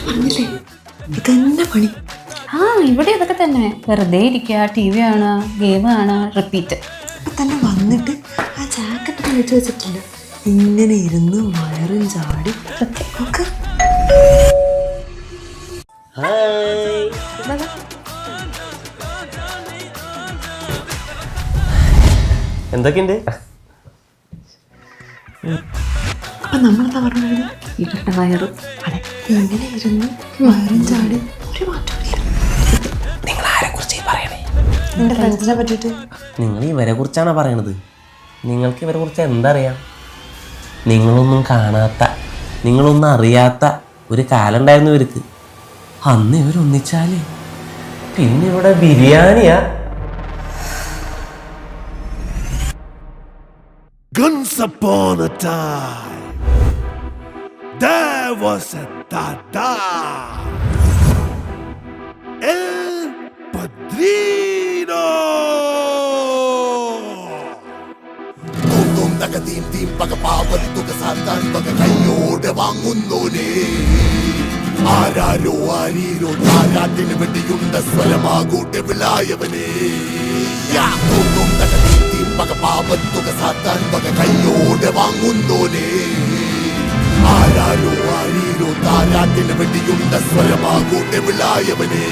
പറഞ്ഞില്ലേ ഇതന്നെ പണി. ഇവിടെ ഇതൊക്കെ തന്നെ, വെറുതെ ഇരിക്കുക, ടി വി കാണുക, ഗെയിം കാണുക, റിപ്പീറ്റ്. ഇപ്പൊ തന്നെ വന്നിട്ട് ആ ജാക്കറ്റ് കഴിച്ചു വെച്ചിട്ടില്ല, ഇങ്ങനെ ഇരുന്ന് വയറും ചാടി നോക്ക്. എന്തൊക്കെയുണ്ട്? അപ്പൊ നമ്മളെന്താ പറഞ്ഞത്? ഇവരുടെ വയറ് അതെ, ഇങ്ങനെ ഇരുന്ന് വയറും ചാടി ഒരു മാറ്റമില്ല. നിങ്ങൾ ആരെ കുറിച്ച് പറയണേ? എന്റെ ഫ്രണ്ട്സിനെ പറ്റിയിട്ട്. നിങ്ങൾ ഇവരെ കുറിച്ചാണോ പറയണത്? നിങ്ങൾക്ക് ഇവരെ കുറിച്ച് എന്തറിയാം? നിങ്ങളൊന്നും കാണാത്ത, നിങ്ങളൊന്നും അറിയാത്ത ഒരു കാലം ഉണ്ടായിരുന്നു ഇവർക്ക്. അന്ന് ഇവരൊന്നിച്ചാല് പിന്നെ ഇവിടെ ബിരിയാണിയാ. Once upon a time, there was a Tata, El Padrino. Tum nagatim tim pagpapal tuga satan pagkayode വാങ്ങുന്നോനെ ആരാരോ ആരീരോ താരാട്ടിന് വെടിയുണ്ട സ്വരമാകൂട്ടെ വിളായവനെ tum nagatim പകപാപത്തുക സാത്താൻ പക കയ്യോടെ വാങ്ങുന്നോനെ ആരാരോ ആരീരോ താരാട്ടിന് വെടിയുണ്ട സ്വരമാകൂട്ടെ വിളായവനെ